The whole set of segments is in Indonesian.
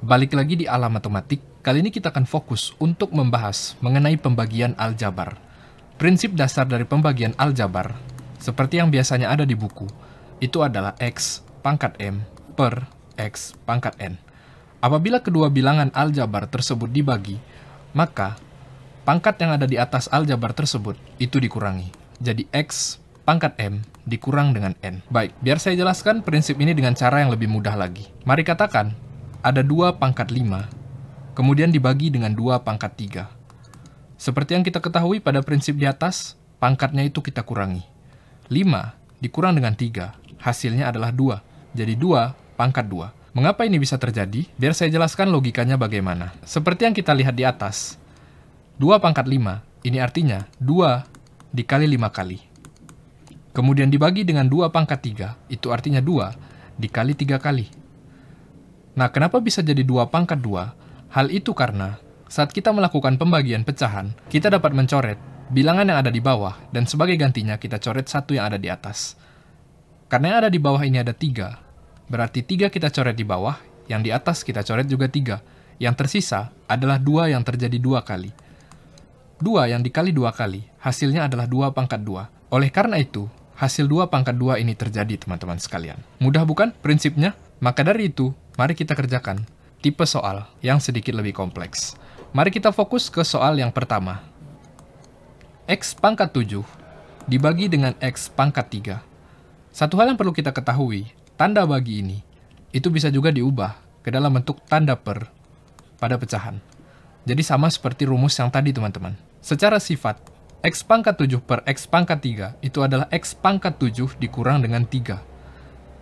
Balik lagi di Alam Matematik, kali ini kita akan fokus untuk membahas mengenai pembagian aljabar. Prinsip dasar dari pembagian aljabar, seperti yang biasanya ada di buku, itu adalah X pangkat M per X pangkat N. Apabila kedua bilangan aljabar tersebut dibagi, maka pangkat yang ada di atas aljabar tersebut itu dikurangi. Jadi X pangkat M dikurang dengan N. Baik, biar saya jelaskan prinsip ini dengan cara yang lebih mudah lagi. Mari katakan, ada 2 pangkat 5, kemudian dibagi dengan 2 pangkat 3. Seperti yang kita ketahui pada prinsip di atas, pangkatnya itu kita kurangi. 5 dikurang dengan 3, hasilnya adalah 2. Jadi 2 pangkat 2. Mengapa ini bisa terjadi? Biar saya jelaskan logikanya bagaimana. Seperti yang kita lihat di atas, 2 pangkat 5, ini artinya 2 dikali 5 kali. Kemudian dibagi dengan 2 pangkat 3, itu artinya 2 dikali 3 kali. Nah, kenapa bisa jadi 2 pangkat 2? Hal itu karena saat kita melakukan pembagian pecahan, kita dapat mencoret bilangan yang ada di bawah, dan sebagai gantinya kita coret 1 yang ada di atas. Karena yang ada di bawah ini ada 3, berarti 3 kita coret di bawah, yang di atas kita coret juga 3. Yang tersisa adalah 2 yang terjadi 2 kali. 2 yang dikali 2 kali, hasilnya adalah 2 pangkat 2. Oleh karena itu, hasil 2 pangkat 2 ini terjadi, teman-teman sekalian. Mudah bukan prinsipnya? Maka dari itu, mari kita kerjakan tipe soal yang sedikit lebih kompleks. Mari kita fokus ke soal yang pertama. X pangkat 7 dibagi dengan X pangkat 3. Satu hal yang perlu kita ketahui, tanda bagi ini, itu bisa juga diubah ke dalam bentuk tanda per pada pecahan. Jadi sama seperti rumus yang tadi, teman-teman. Secara sifat, X pangkat 7 per X pangkat 3 itu adalah X pangkat 7 dikurang dengan 3.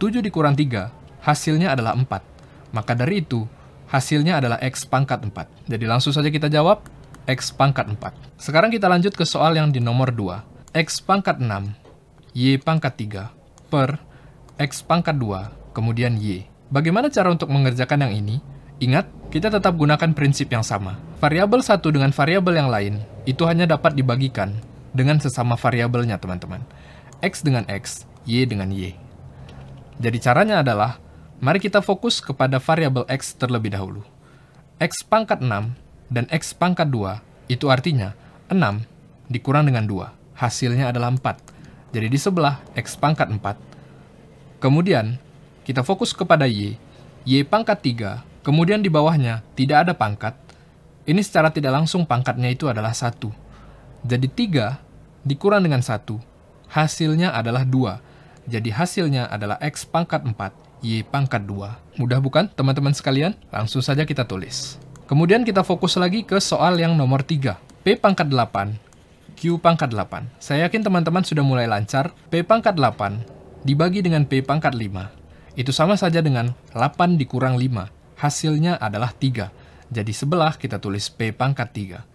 7 dikurang 3, hasilnya adalah 4. Maka dari itu, hasilnya adalah X pangkat 4. Jadi langsung saja kita jawab, X pangkat 4. Sekarang kita lanjut ke soal yang di nomor 2. X pangkat 6, Y pangkat 3, per X pangkat 2, kemudian Y. Bagaimana cara untuk mengerjakan yang ini? Ingat, kita tetap gunakan prinsip yang sama. Variabel satu dengan variabel yang lain, itu hanya dapat dibagikan dengan sesama variabelnya, teman-teman. X dengan X, Y dengan Y. Jadi caranya adalah, mari kita fokus kepada variabel X terlebih dahulu. X pangkat 6 dan X pangkat 2, itu artinya 6 dikurang dengan 2. Hasilnya adalah 4. Jadi di sebelah X pangkat 4. Kemudian, kita fokus kepada Y. Y pangkat 3, kemudian di bawahnya tidak ada pangkat. Ini secara tidak langsung pangkatnya itu adalah 1. Jadi 3 dikurang dengan 1, hasilnya adalah 2. Jadi hasilnya adalah X pangkat 4, Y pangkat 2. Mudah bukan, teman-teman sekalian? Langsung saja kita tulis. Kemudian kita fokus lagi ke soal yang nomor 3. P pangkat 8, Q pangkat 8. Saya yakin teman-teman sudah mulai lancar. P pangkat 8 dibagi dengan P pangkat 5. Itu sama saja dengan 8 dikurang 5. Hasilnya adalah 3. Jadi sebelah kita tulis P pangkat 3.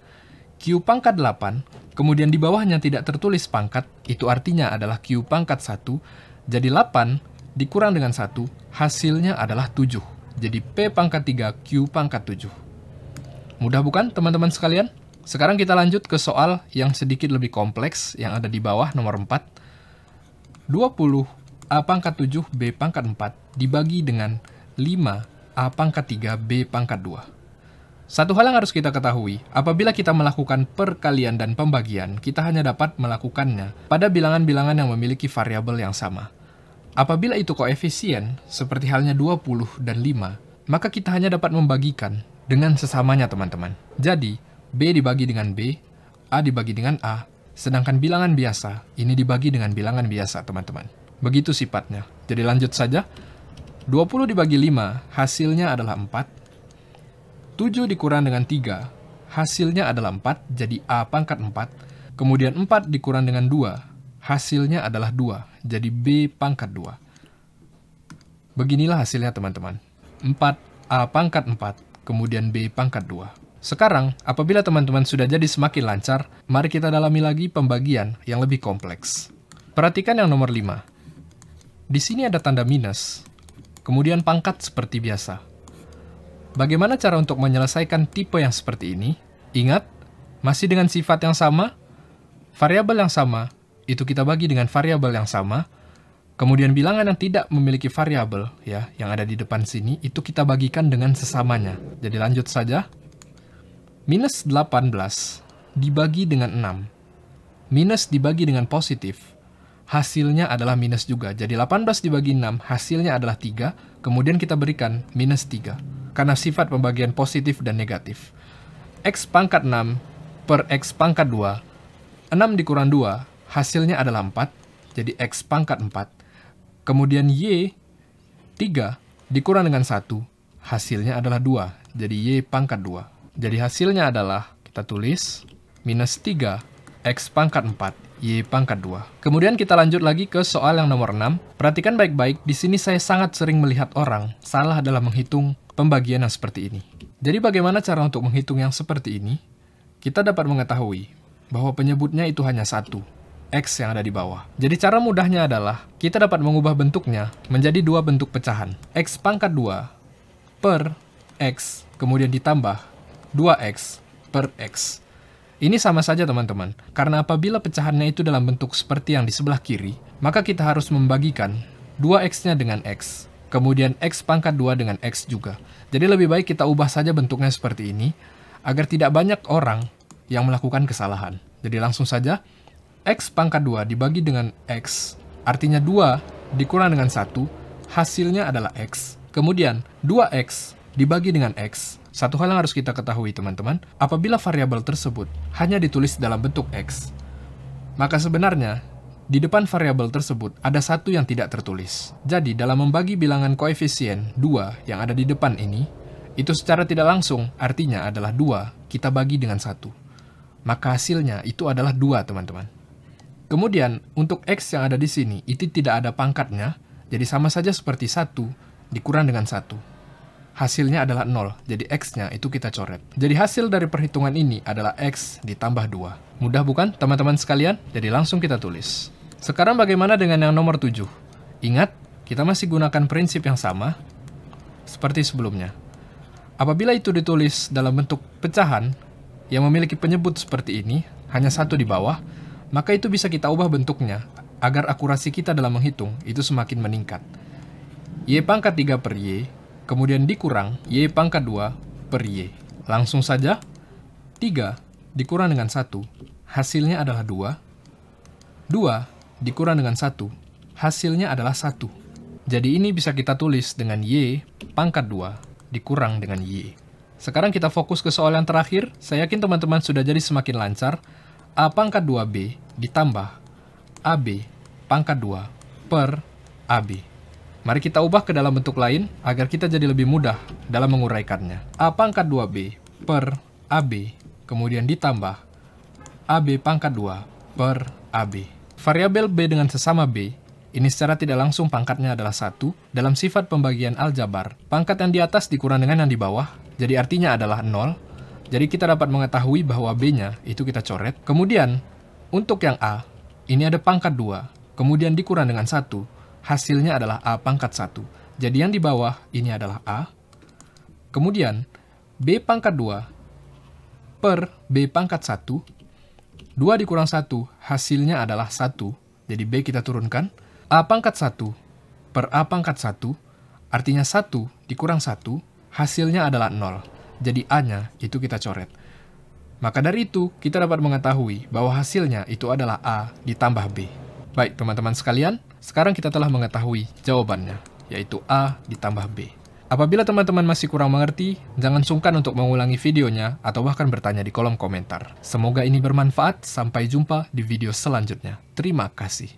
Q pangkat 8, kemudian di bawahnya tidak tertulis pangkat, itu artinya adalah Q pangkat 1. Jadi 8 dikurang dengan 1, hasilnya adalah 7. Jadi P pangkat 3, Q pangkat 7. Mudah bukan, teman-teman sekalian? Sekarang kita lanjut ke soal yang sedikit lebih kompleks, yang ada di bawah nomor 4. 20 A pangkat 7, B pangkat 4, dibagi dengan 5 A pangkat 3, B pangkat 2. Satu hal yang harus kita ketahui, apabila kita melakukan perkalian dan pembagian, kita hanya dapat melakukannya pada bilangan-bilangan yang memiliki variabel yang sama. Apabila itu koefisien, seperti halnya 20 dan 5, maka kita hanya dapat membagikan dengan sesamanya, teman-teman. Jadi, B dibagi dengan B, A dibagi dengan A, sedangkan bilangan biasa, ini dibagi dengan bilangan biasa, teman-teman. Begitu sifatnya. Jadi lanjut saja. 20 dibagi 5, hasilnya adalah 4. 7 dikurang dengan 3, hasilnya adalah 4, jadi A pangkat 4. Kemudian 4 dikurang dengan 2, hasilnya adalah 2, jadi B pangkat 2. Beginilah hasilnya, teman-teman. 4 A pangkat 4, kemudian B pangkat 2. Sekarang, apabila teman-teman sudah jadi semakin lancar, mari kita dalami lagi pembagian yang lebih kompleks. Perhatikan yang nomor 5. Di sini ada tanda minus, kemudian pangkat seperti biasa. Bagaimana cara untuk menyelesaikan tipe yang seperti ini? Ingat, masih dengan sifat yang sama, variabel yang sama, itu kita bagi dengan variabel yang sama, Kemudian bilangan yang tidak memiliki variabel, ya, yang ada di depan sini, itu kita bagikan dengan sesamanya. Jadi lanjut saja. Minus 18 dibagi dengan 6. Minus dibagi dengan positif, hasilnya adalah minus juga. Jadi 18 dibagi 6, hasilnya adalah 3. Kemudian kita berikan minus 3. Karena sifat pembagian positif dan negatif. X pangkat 6 per X pangkat 2. 6 dikurang 2, hasilnya adalah 4. Jadi X pangkat 4. Kemudian Y 3 dikurang dengan 1, hasilnya adalah 2. Jadi Y pangkat 2. Jadi hasilnya adalah, kita tulis, minus 3 X pangkat 4, Y pangkat 2. Kemudian kita lanjut lagi ke soal yang nomor 6. Perhatikan baik-baik, di sini saya sangat sering melihat orang salah dalam menghitung pembagian yang seperti ini. Jadi bagaimana cara untuk menghitung yang seperti ini? Kita dapat mengetahui bahwa penyebutnya itu hanya satu, X yang ada di bawah. Jadi cara mudahnya adalah, kita dapat mengubah bentuknya menjadi dua bentuk pecahan. X pangkat 2 per X, kemudian ditambah 2X per X. Ini sama saja teman-teman, karena apabila pecahannya itu dalam bentuk seperti yang di sebelah kiri, maka kita harus membagikan 2X-nya dengan X, kemudian X pangkat 2 dengan X juga. Jadi lebih baik kita ubah saja bentuknya seperti ini, agar tidak banyak orang yang melakukan kesalahan. Jadi langsung saja, X pangkat 2 dibagi dengan X, artinya 2 dikurang dengan 1, hasilnya adalah X. Kemudian 2X dibagi dengan X. Satu hal yang harus kita ketahui teman-teman, apabila variabel tersebut hanya ditulis dalam bentuk X, maka sebenarnya di depan variabel tersebut ada satu yang tidak tertulis. Jadi dalam membagi bilangan koefisien 2 yang ada di depan ini, itu secara tidak langsung artinya adalah 2 kita bagi dengan 1. Maka hasilnya itu adalah 2 teman-teman. Kemudian untuk X yang ada di sini itu tidak ada pangkatnya, jadi sama saja seperti 1 dikurang dengan 1. Hasilnya adalah 0, jadi X-nya itu kita coret. Jadi hasil dari perhitungan ini adalah X ditambah 2. Mudah bukan teman-teman sekalian? Jadi langsung kita tulis. Sekarang bagaimana dengan yang nomor 7? Ingat, kita masih gunakan prinsip yang sama seperti sebelumnya. Apabila itu ditulis dalam bentuk pecahan yang memiliki penyebut seperti ini, hanya satu di bawah, maka itu bisa kita ubah bentuknya agar akurasi kita dalam menghitung itu semakin meningkat. Y pangkat 3 per Y, kemudian dikurang Y pangkat 2 per Y. Langsung saja, 3 dikurang dengan 1, hasilnya adalah 2. 2 dikurang dengan 1, hasilnya adalah 1. Jadi ini bisa kita tulis dengan Y pangkat 2 dikurang dengan Y. Sekarang kita fokus ke soal yang terakhir. Saya yakin teman-teman sudah jadi semakin lancar. A pangkat 2B ditambah AB pangkat 2 per AB. Mari kita ubah ke dalam bentuk lain, agar kita jadi lebih mudah dalam menguraikannya. A pangkat 2B per AB, kemudian ditambah AB pangkat 2 per AB. Variabel B dengan sesama B, ini secara tidak langsung pangkatnya adalah 1. Dalam sifat pembagian aljabar, pangkat yang di atas dikurang dengan yang di bawah, jadi artinya adalah 0. Jadi kita dapat mengetahui bahwa B-nya itu kita coret. Kemudian, untuk yang A, ini ada pangkat 2, kemudian dikurang dengan 1. Hasilnya adalah A pangkat 1. Jadi yang di bawah ini adalah A. Kemudian, B pangkat 2 per B pangkat 1. 2 dikurang 1, hasilnya adalah 1. Jadi B kita turunkan. A pangkat 1 per A pangkat 1, artinya 1 dikurang 1, hasilnya adalah 0. Jadi A-nya itu kita coret. Maka dari itu, kita dapat mengetahui bahwa hasilnya itu adalah A ditambah B. Baik, teman-teman sekalian, sekarang kita telah mengetahui jawabannya, yaitu A ditambah B. Apabila teman-teman masih kurang mengerti, jangan sungkan untuk mengulangi videonya atau bahkan bertanya di kolom komentar. Semoga ini bermanfaat, sampai jumpa di video selanjutnya. Terima kasih.